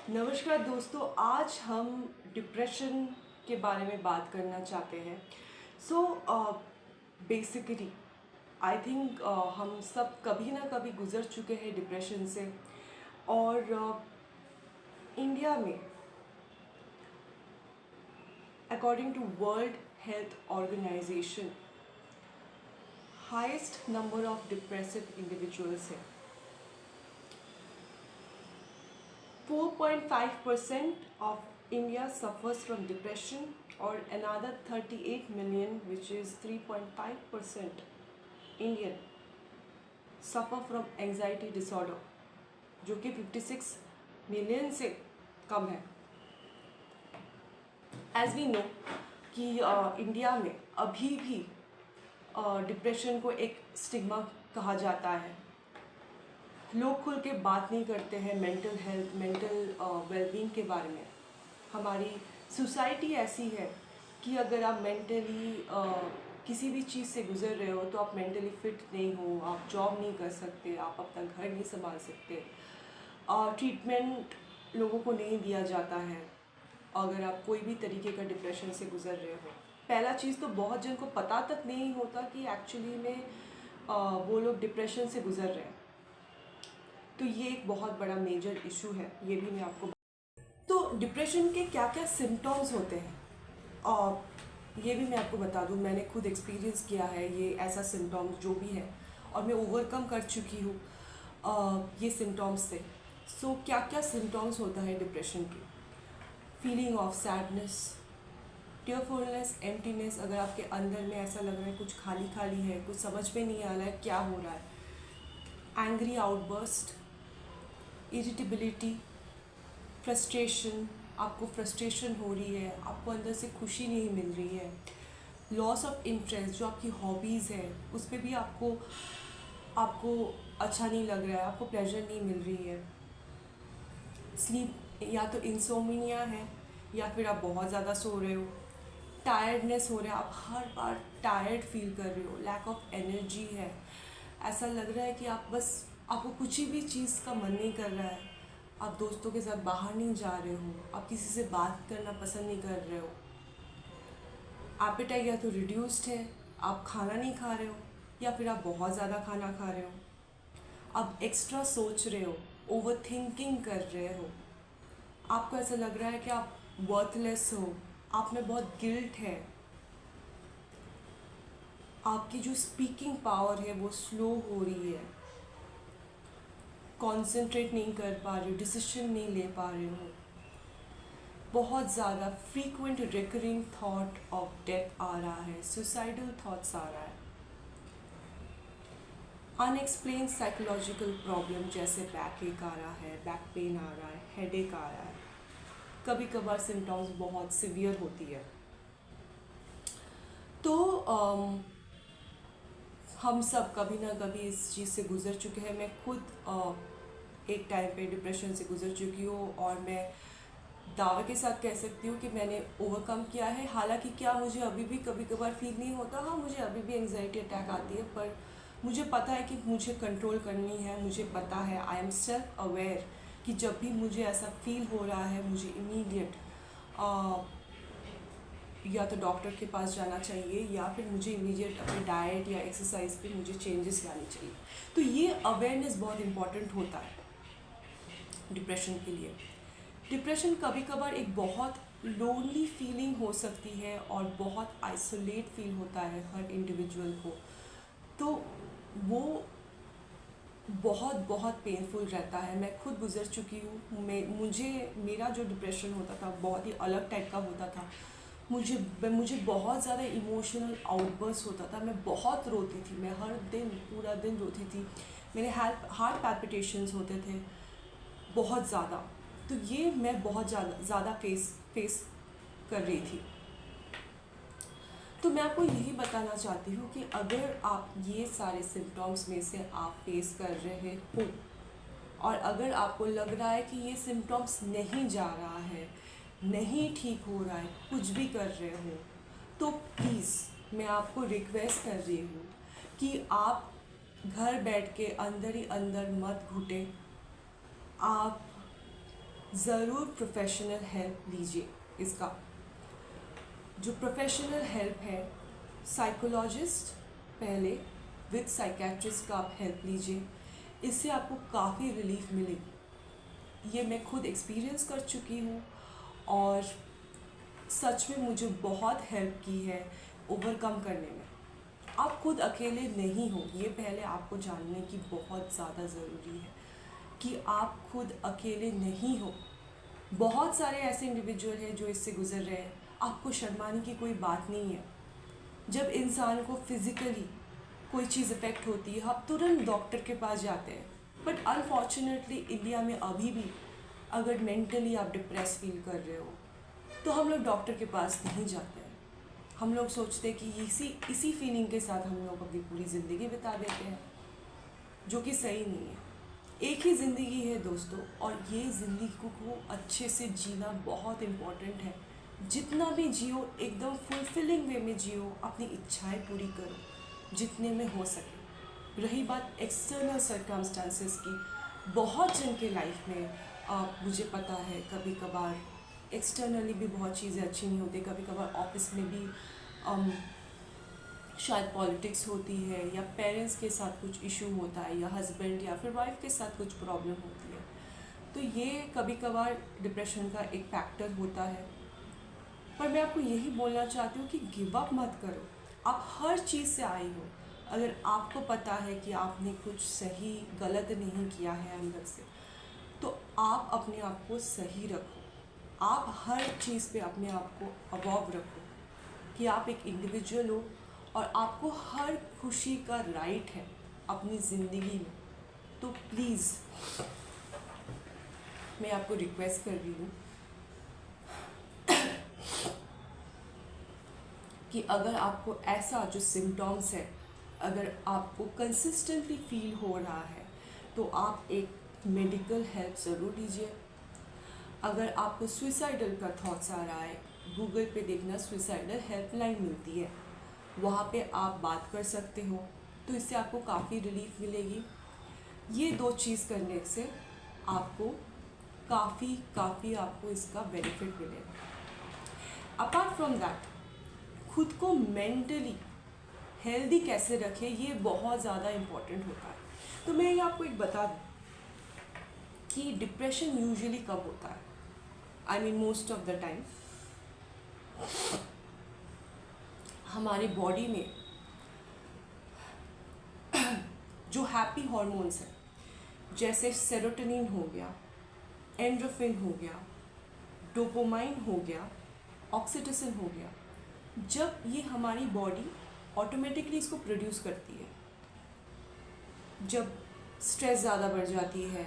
नमस्कार दोस्तों, आज हम डिप्रेशन के बारे में बात करना चाहते हैं। सो बेसिकली आई थिंक हम सब कभी ना कभी गुज़र चुके हैं डिप्रेशन से। और इंडिया में according to World Health Organization highest number of depressive individuals है। 4.5% of India suffers from depression, or another 38 million, which is 3.5% Indian, suffer from anxiety disorder, जो कि 56 मिलियन से कम है। एज वी नो कि India में अभी भी डिप्रेशन को एक स्टिग्मा कहा जाता है। लोग खुल के बात नहीं करते हैं मेंटल हेल्थ, मेंटल वेलबींग के बारे में। हमारी सोसाइटी ऐसी है कि अगर आप मेंटली किसी भी चीज़ से गुज़र रहे हो तो आप मेंटली फिट नहीं हो, आप जॉब नहीं कर सकते, आप अपना घर नहीं संभाल सकते, ट्रीटमेंट लोगों को नहीं दिया जाता है अगर आप कोई भी तरीके का डिप्रेशन से गुज़र रहे हो। पहला चीज़ तो बहुत जन को पता तक नहीं होता कि एक्चुअली में वो लोग डिप्रेशन से गुज़र रहे हैं। तो ये एक बहुत बड़ा मेजर इशू है, ये भी मैं आपको। तो डिप्रेशन के क्या क्या सिम्टम्स होते हैं और ये भी मैं आपको बता दूं, मैंने खुद एक्सपीरियंस किया है ये ऐसा सिम्टम्स जो भी है, और मैं ओवरकम कर चुकी हूँ ये सिम्टम्स से। सो क्या क्या सिम्टम्स होता है डिप्रेशन के? Feeling of sadness, tearfulness, emptiness. अगर आपके अंदर में ऐसा लग रहा है कुछ खाली खाली है, कुछ समझ में नहीं आ रहा है क्या हो रहा है। एंग्री आउटबर्स्ट, इरिटेबिलिटी, फ्रस्ट्रेशन, आपको फ्रस्ट्रेशन हो रही है, आपको अंदर से खुशी नहीं मिल रही है। लॉस ऑफ इंटरेस्ट, जो आपकी हॉबीज़ है उस पर भी आपको अच्छा नहीं लग रहा है, आपको प्लेजर नहीं मिल रही है। स्लीप, या तो इंसोमिनिया है या फिर आप बहुत ज़्यादा सो रहे हो। टायर्डनेस हो रहा है, आप हर बार टायर्ड फील कर रहे हो। लैक ऑफ एनर्जी है, ऐसा लग रहा है कि आपको कुछ भी चीज़ का मन नहीं कर रहा है। आप दोस्तों के साथ बाहर नहीं जा रहे हो, आप किसी से बात करना पसंद नहीं कर रहे हो। एपेटाइट या तो रिड्यूस्ड है, आप खाना नहीं खा रहे हो, या फिर आप बहुत ज़्यादा खाना खा रहे हो। आप एक्स्ट्रा सोच रहे हो, ओवर थिंकिंग कर रहे हो। आपको ऐसा लग रहा है कि आप वर्थलेस हो, आप में बहुत गिल्ट है। आपकी जो स्पीकिंग पावर है वो स्लो हो रही है, कंसंट्रेट नहीं कर पा रहे हो, डिसीजन नहीं ले पा रहे हो। बहुत ज़्यादा frequent recurring thought of death आ रहा है, सुसाइडल थॉट्स आ रहा है। अनएक्सप्लेन साइकोलॉजिकल प्रॉब्लम जैसे बैक एक आ रहा है, बैक पेन आ रहा है, हेडेक आ रहा है। कभी कभार सिम्टम्स बहुत सिवियर होती है। तो हम सब कभी ना कभी इस चीज़ से गुज़र चुके हैं। मैं खुद एक टाइम पे डिप्रेशन से गुज़र चुकी हूँ, और मैं दावे के साथ कह सकती हूँ कि मैंने ओवरकम किया है। हालांकि क्या मुझे अभी भी कभी कभार फील नहीं होता, हाँ मुझे अभी भी एंजाइटी अटैक आती है, पर मुझे पता है कि मुझे कंट्रोल करनी है। मुझे पता है, आई एम सेल्फ अवेयर कि जब भी मुझे ऐसा फील हो रहा है मुझे इमीडिएट या तो डॉक्टर के पास जाना चाहिए, या फिर मुझे इमीडिएट अपने डाइट या एक्सरसाइज पे मुझे चेंजेस लानी चाहिए। तो ये अवेयरनेस बहुत इम्पॉर्टेंट होता है डिप्रेशन के लिए। डिप्रेशन कभी कभार एक बहुत लोनली फीलिंग हो सकती है और बहुत आइसोलेट फील होता है हर इंडिविजुअल को। तो वो बहुत बहुत पेनफुल रहता है। मैं खुद गुजर चुकी हूँ। मेरा जो डिप्रेशन होता था बहुत ही अलग टाइप का होता था। मुझे बहुत ज़्यादा इमोशनल आउटबर्स्ट होता था। मैं बहुत रोती थी, मैं हर दिन पूरा दिन रोती थी। मेरे हार्ट पैल्पिटेशंस होते थे बहुत ज़्यादा। तो ये मैं बहुत ज़्यादा फेस कर रही थी। तो मैं आपको यही बताना चाहती हूँ कि अगर आप ये सारे सिम्टम्स में से आप फेस कर रहे हो, और अगर आपको लग रहा है कि ये सिम्टम्स नहीं जा रहा है, नहीं ठीक हो रहा है, कुछ भी कर रहे हो, तो प्लीज़ मैं आपको रिक्वेस्ट कर रही हूँ कि आप घर बैठ के अंदर ही अंदर मत घुटे। आप ज़रूर प्रोफेशनल हेल्प लीजिए। इसका जो प्रोफेशनल हेल्प है, साइकोलॉजिस्ट पहले विद साइकेट्रिस्ट का आप हेल्प लीजिए, इससे आपको काफ़ी रिलीफ मिलेगी। ये मैं खुद एक्सपीरियंस कर चुकी हूँ और सच में मुझे बहुत हेल्प की है ओवरकम करने में। आप खुद अकेले नहीं हो, ये पहले आपको जानने की बहुत ज़्यादा ज़रूरी है कि आप खुद अकेले नहीं हो। बहुत सारे ऐसे इंडिविजुअल हैं जो इससे गुजर रहे हैं। आपको शर्माने की कोई बात नहीं है। जब इंसान को फिज़िकली कोई चीज़ इफ़ेक्ट होती है, आप तुरंत डॉक्टर के पास जाते हैं। बट अनफॉर्चुनेटली इंडिया में अभी भी अगर मेंटली आप डिप्रेस फील कर रहे हो तो हम लोग डॉक्टर के पास नहीं जाते हैं। हम लोग सोचते हैं कि इसी फीलिंग के साथ हम लोग अपनी पूरी ज़िंदगी बिता देते हैं, जो कि सही नहीं है। एक ही ज़िंदगी है दोस्तों, और ये ज़िंदगी को अच्छे से जीना बहुत इम्पोर्टेंट है। जितना भी जियो एकदम फुलफिलिंग वे में जियो, अपनी इच्छाएं पूरी करो जितने में हो सके। रही बात एक्सटर्नल सर्कमस्टांसेस की, बहुत जन के लाइफ में मुझे पता है कभी कभार एक्सटर्नली भी बहुत चीज़ें अच्छी नहीं होती। कभी कभार ऑफिस में भी शायद पॉलिटिक्स होती है, या पेरेंट्स के साथ कुछ इशू होता है, या हस्बैंड या फिर वाइफ के साथ कुछ प्रॉब्लम होती है। तो ये कभी कभार डिप्रेशन का एक फैक्टर होता है। पर मैं आपको यही बोलना चाहती हूँ कि गिव अप मत करो। आप हर चीज़ से आई हो। अगर आपको पता है कि आपने कुछ सही गलत नहीं किया है अंदर से, तो आप अपने आप को सही रखो। आप हर चीज़ पे अपने आप को अवॉव रखो कि आप एक इंडिविजुअल हो और आपको हर खुशी का राइट है अपनी ज़िंदगी में। तो प्लीज़ मैं आपको रिक्वेस्ट कर रही हूँ कि अगर आपको ऐसा जो सिम्टम्स है, अगर आपको कंसिस्टेंटली फील हो रहा है, तो आप एक मेडिकल हेल्प ज़रूर लीजिए। अगर आपको सुइसाइडल का थॉट्स आ रहा है, गूगल पे देखना, सुइसाइडल हेल्पलाइन मिलती है, वहाँ पे आप बात कर सकते हो, तो इससे आपको काफ़ी रिलीफ मिलेगी। ये 2 चीज़ करने से आपको काफ़ी आपको इसका बेनिफिट मिलेगा। अपार्ट फ्रॉम दैट, खुद को मेंटली हेल्दी कैसे रखें, ये बहुत ज़्यादा इम्पॉर्टेंट होता है। तो मैं ये आपको एक बता दूँ कि डिप्रेशन यूजुअली कब होता है, I mean most of the time हमारे बॉडी में जो हैप्पी हॉर्मोन्स हैं, जैसे सेरोटोनिन हो गया, एंड्रोफिन हो गया, डोपामाइन हो गया, ऑक्सीटोसिन हो गया, जब ये हमारी बॉडी ऑटोमेटिकली इसको प्रोड्यूस करती है, जब स्ट्रेस ज़्यादा बढ़ जाती है,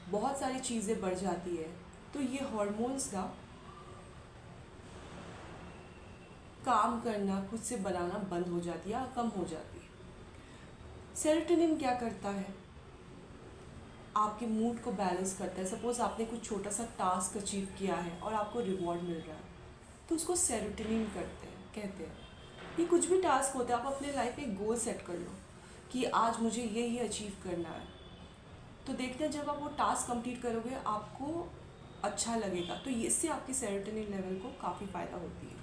बहुत सारी चीज़ें बढ़ जाती है, तो ये हॉर्मोन्स ना काम करना, खुद से बनाना बंद हो जाती है या कम हो जाती है। सेरोटोनिन क्या करता है, आपके मूड को बैलेंस करता है। सपोज़ आपने कुछ छोटा सा टास्क अचीव किया है और आपको रिवॉर्ड मिल रहा है, तो उसको सेरोटोनिन कहते हैं। ये कुछ भी टास्क होता है, आप अपने लाइफ में एक गोल सेट कर लो कि आज मुझे ये अचीव करना है, तो देखते हैं जब आप वो टास्क कंप्लीट करोगे आपको अच्छा लगेगा, तो इससे आपकी सेरोटोनिन लेवल को काफ़ी फ़ायदा होती है।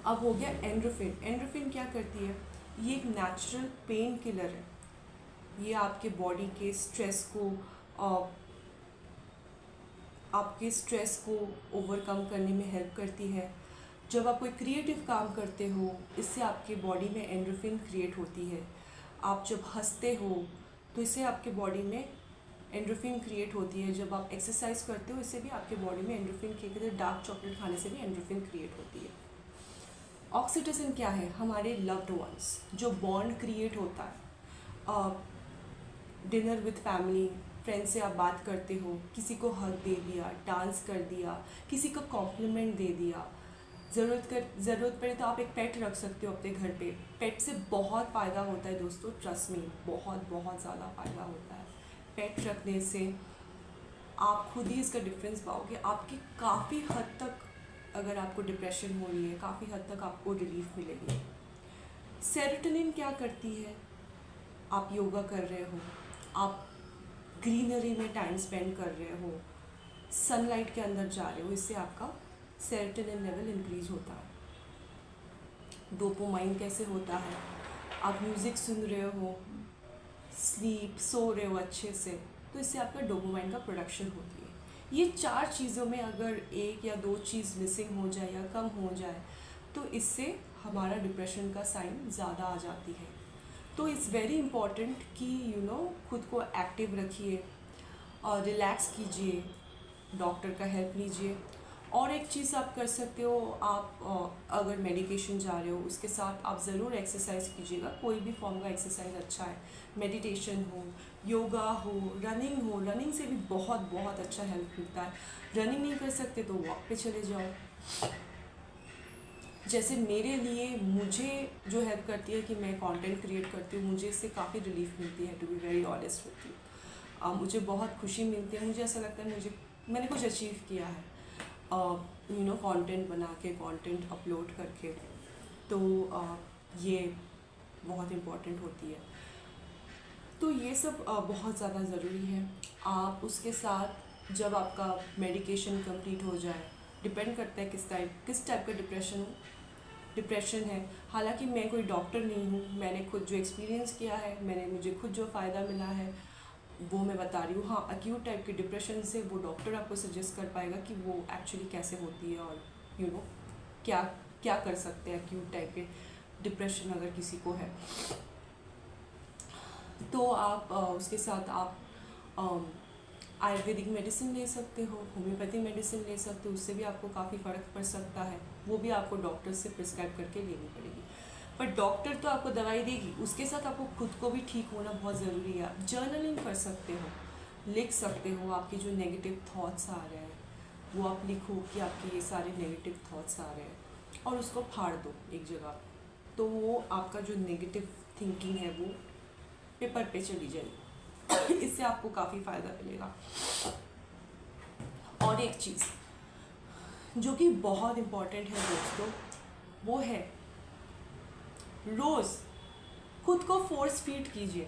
अब हो गया एंड्रोफिन। एंड्रोफिन क्या करती है, ये एक नेचुरल पेन किलर है। ये आपके बॉडी के स्ट्रेस को ओवरकम करने में हेल्प करती है। जब आप कोई क्रिएटिव काम करते हो, इससे आपके बॉडी में एंड्रोफिन क्रिएट होती है। आप जब हंसते हो तो इससे आपके बॉडी में एंड्रोफिन क्रिएट होती है। जब आप एक्सरसाइज करते हो, इससे भी आपके बॉडी में एंड्रोफिन क्रिएट होती है। डार्क चॉकलेट खाने से भी एंड्रोफिन क्रिएट होती है। ऑक्सीटोसिन क्या है, हमारे लव्ड वंस, जो बॉन्ड क्रिएट होता है। डिनर विद फैमिली, फ्रेंड से आप बात करते हो, किसी को हग दे दिया, डांस कर दिया, किसी को कॉम्प्लीमेंट दे दिया, ज़रूरत पड़े तो आप एक पेट रख सकते हो अपने घर पे। पेट से बहुत फ़ायदा होता है दोस्तों, ट्रस्ट मी, बहुत ज़्यादा फ़ायदा होता है। पेट रखने से आप खुद ही इसका डिफरेंस पाओगे। आपकी काफ़ी हद तक, अगर आपको डिप्रेशन हो रही है, काफ़ी हद तक आपको रिलीफ मिलेगी। सेरोटोनिन क्या करती है, आप योगा कर रहे हो, आप ग्रीनरी में टाइम स्पेंड कर रहे हो, सनलाइट के अंदर जा रहे हो, इससे आपका सेरोटोनिन लेवल इंक्रीज होता है। डोपामाइन कैसे होता है, आप म्यूज़िक सुन रहे हो, स्लीप सो रहे हो अच्छे से, तो इससे आपका डोपामाइन का प्रोडक्शन होती है। ये 4 चीज़ों में अगर एक या 2 चीज़ मिसिंग हो जाए या कम हो जाए तो इससे हमारा डिप्रेशन का साइन ज़्यादा आ जाती है। तो इट्स वेरी इम्पॉर्टेंट कि खुद को एक्टिव रखिए और रिलैक्स कीजिए, डॉक्टर का हेल्प लीजिए। और एक चीज़ आप कर सकते हो, आप अगर मेडिकेशन जा रहे हो उसके साथ आप ज़रूर एक्सरसाइज कीजिएगा। कोई भी फॉर्म का एक्सरसाइज अच्छा है, मेडिटेशन हो, योगा हो, रनिंग से भी बहुत बहुत अच्छा हेल्प मिलता है। रनिंग नहीं कर सकते तो वॉक पे चले जाओ। जैसे मेरे लिए मुझे जो हेल्प करती है कि मैं कंटेंट क्रिएट करती हूँ, मुझे इससे काफ़ी रिलीफ मिलती है, to be very honest with you. मुझे बहुत खुशी मिलती है, मुझे ऐसा लगता है मैंने कुछ अचीव किया है कंटेंट बना के, कंटेंट अपलोड करके। तो ये बहुत इम्पोर्टेंट होती है। तो ये सब बहुत ज़्यादा ज़रूरी है। आप उसके साथ जब आपका मेडिकेशन कंप्लीट हो जाए, डिपेंड करता है किस टाइप का डिप्रेशन है। हालांकि मैं कोई डॉक्टर नहीं हूँ, मैंने खुद जो एक्सपीरियंस किया है, मुझे खुद जो फ़ायदा मिला है वो मैं बता रही हूँ। हाँ, एक्यूट टाइप के डिप्रेशन से वो डॉक्टर आपको सजेस्ट कर पाएगा कि वो एक्चुअली कैसे होती है और क्या कर सकते हैं एक्यूट टाइप के डिप्रेशन अगर किसी को है। तो आप उसके साथ आप आयुर्वेदिक मेडिसिन ले सकते हो, होम्योपैथी मेडिसिन ले सकते हो, उससे भी आपको काफ़ी फ़र्क पड़ सकता है। वो भी आपको डॉक्टर से प्रिस्क्राइब करके लेनी पड़ेगी। पर डॉक्टर तो आपको दवाई देगी, उसके साथ आपको खुद को भी ठीक होना बहुत ज़रूरी है। आप जर्नलिंग कर सकते हो, लिख सकते हो, आपके जो नेगेटिव थॉट्स आ रहे हैं वो आप लिखो कि आपके ये सारे नेगेटिव थॉट्स आ रहे हैं और उसको फाड़ दो एक जगह। तो वो आपका जो नेगेटिव थिंकिंग है वो पेपर पे चली जाएगी। इससे आपको काफ़ी फ़ायदा मिलेगा। और एक चीज़ जो कि बहुत इम्पॉर्टेंट है दोस्तों, वो है रोज़ खुद को फोर्स फीड कीजिए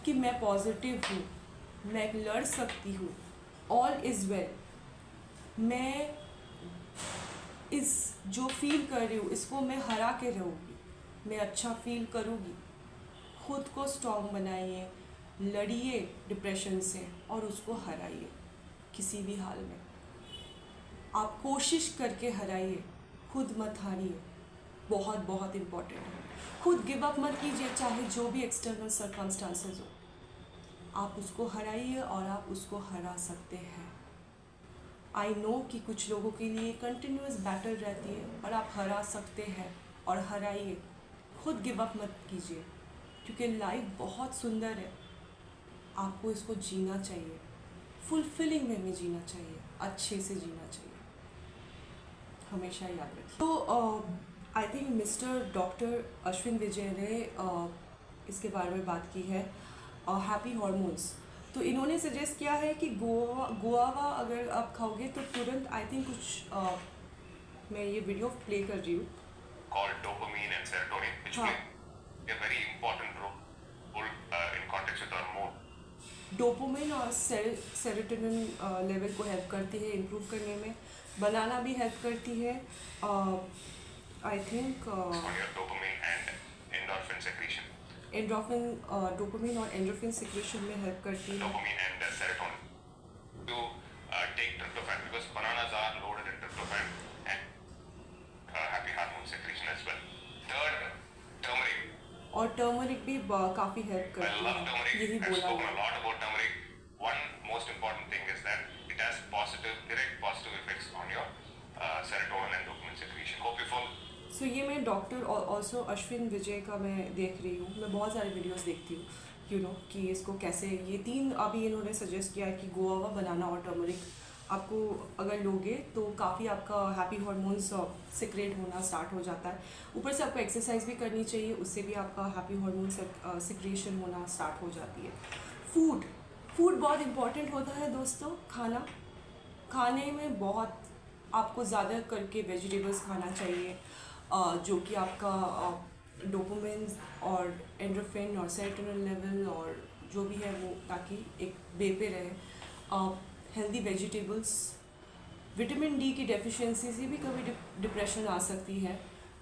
कि मैं पॉजिटिव हूँ, मैं लड़ सकती हूँ, ऑल इज़ वेल, मैं इस जो फील कर रही हूँ इसको मैं हरा के रहूँगी, मैं अच्छा फील करूँगी। खुद को स्ट्रॉन्ग बनाइए, लड़िए डिप्रेशन से और उसको हराइए किसी भी हाल में। आप कोशिश करके हराइए, खुद मत हारिए, बहुत बहुत इम्पॉर्टेंट है। खुद गिव अप मत कीजिए, चाहे जो भी एक्सटर्नल सर्कमस्टांसेस हो, आप उसको हराइए और आप उसको हरा सकते हैं। आई नो कि कुछ लोगों के लिए कंटिन्यूस बैटल रहती है, और आप हरा सकते हैं और हराइए। खुद गिव अप मत कीजिए, क्योंकि लाइफ बहुत सुंदर है, आपको इसको जीना चाहिए, फुलफिलिंग वे में जीना चाहिए, अच्छे से जीना चाहिए, हमेशा याद रखिए। तो I think mister doctor Ashwin Vijay ने इसके बारे में बात की है, हैप्पी हॉर्मोन्स। तो इन्होंने सजेस्ट किया है कि गुआवा अगर आप खाओगे तो तुरंत, आई थिंक कुछ मैं ये वीडियो प्ले कर रही हूँ, called dopamine and serotonin, which play a very important role in context with our mood. Dopamine और सेरोटोनिन लेवल को हेल्प करती है इम्प्रूव करने में। बनाना भी हेल्प करती है, I think On your dopamine and endorphin secretion. Dopamine और एंडोर्फिन सिक्रेशन में हेल्प करती है। Dopamine and serotonin. To take tryptophan, because bananas are loaded in tryptophan and happy hormone secretion as well. Third, turmeric. और turmeric भी काफ़ी help I करती love है, turmeric. यही I've बोला spoken a है। lot about turmeric. One most important thing is that it has direct positive effects on your serotonin and dopamine secretion. Hope you follow. सो ये मैं doctor और also Ashwin विजय का मैं देख रही हूँ, मैं बहुत सारे वीडियोस देखती हूँ कि इसको कैसे, ये 3 अभी इन्होंने सजेस्ट किया है कि गुआवा, बनाना और टर्मरिक आपको अगर लोगे तो काफ़ी आपका हैप्पी हार्मोन्स सिक्रेट होना स्टार्ट हो जाता है। ऊपर से आपको एक्सरसाइज भी करनी चाहिए, उससे भी आपका हैप्पी हार्मोन सिक्रेशन होना स्टार्ट हो जाती है। फूड बहुत इम्पॉर्टेंट होता है दोस्तों। खाने में बहुत आपको ज़्यादा करके वेजिटेबल्स खाना चाहिए, जो कि आपका डोपामिन और एंडोर्फिन और सेरोटोनिन लेवल और जो भी है वो, ताकि एक वे पे रहे। हेल्दी वेजिटेबल्स, विटामिन डी की डेफिशिएंसी से भी कभी डिप्रेशन आ सकती है,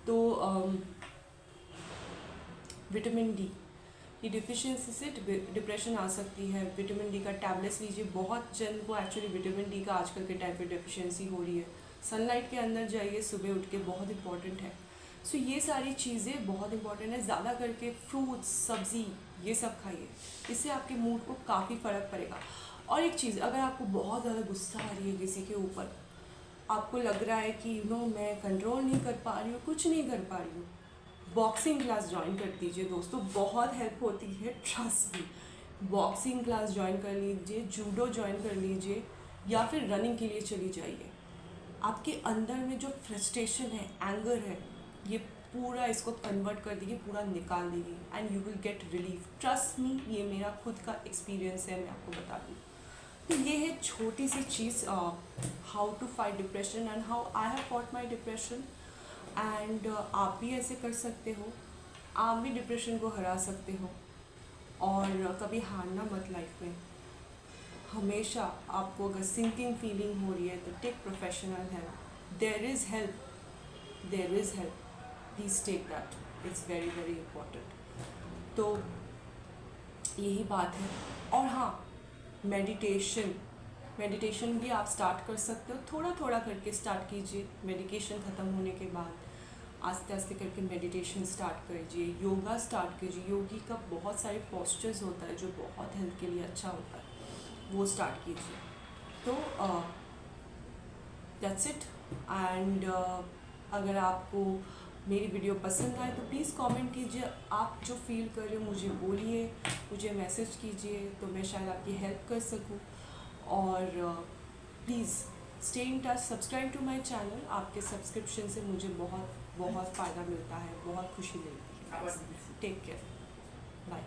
तो विटामिन डी की डिफिशिएंसी से डिप्रेशन आ सकती है। विटामिन डी का टैबलेट्स लीजिए, बहुत जन को एक्चुअली विटामिन डी का आजकल के टाइम पे डेफिशिएंसी हो रही है। सनलाइट के अंदर जाइए सुबह उठ के, बहुत इंपॉर्टेंट है। सो ये सारी चीज़ें बहुत इंपॉर्टेंट है। ज़्यादा करके फ्रूट्स, सब्ज़ी, ये सब खाइए, इससे आपके मूड को काफ़ी फ़र्क पड़ेगा। और एक चीज़, अगर आपको बहुत ज़्यादा गुस्सा आ रही है किसी के ऊपर, आपको लग रहा है कि मैं कंट्रोल नहीं कर पा रही हूँ, कुछ नहीं कर पा रही हूँ, बॉक्सिंग क्लास ज्वाइन कर दीजिए दोस्तों, बहुत हेल्प होती है, trust me. Boxing class join कर लीजिए, जूडो ज्वाइन कर लीजिए, या फिर रनिंग के लिए चली जाइए। आपके अंदर में जो फ्रस्ट्रेशन है, एंगर है, ये पूरा इसको कन्वर्ट कर देगी, पूरा निकाल देगी, and you will get relief. Trust me, ये मेरा खुद का एक्सपीरियंस है, मैं आपको बता दूँ। तो ये है छोटी सी चीज़, how to fight depression and how I have fought my depression. And आप भी ऐसे कर सकते हो, आप भी डिप्रेशन को हरा सकते हो। और कभी हारना मत लाइफ में। हमेशा आपको अगर सिंकिंग फीलिंग हो रही है तो take professional help. There is help, there is help, please take that, it's very very important. तो यही बात है। और हाँ, मेडिटेशन भी आप स्टार्ट कर सकते हो, थोड़ा थोड़ा करके स्टार्ट कीजिए। मेडिकेशन ख़त्म होने के बाद आस्ते आस्ते करके मेडिटेशन स्टार्ट कीजिए, योगा स्टार्ट कीजिए। योगी का बहुत सारे पोस्चर्स होता है जो बहुत हेल्थ के लिए अच्छा होता है, वो स्टार्ट कीजिए। तो दैट्स इट। एंड अगर आपको मेरी वीडियो पसंद आए तो प्लीज़ कमेंट कीजिए, आप जो फील कर रहे हो मुझे बोलिए, मुझे मैसेज कीजिए, तो मैं शायद आपकी हेल्प कर सकूं। और please stay in touch, subscribe to my channel. आपके सब्सक्रिप्शन से मुझे बहुत बहुत फ़ायदा मिलता है, बहुत खुशी मिलती है। Take care, bye.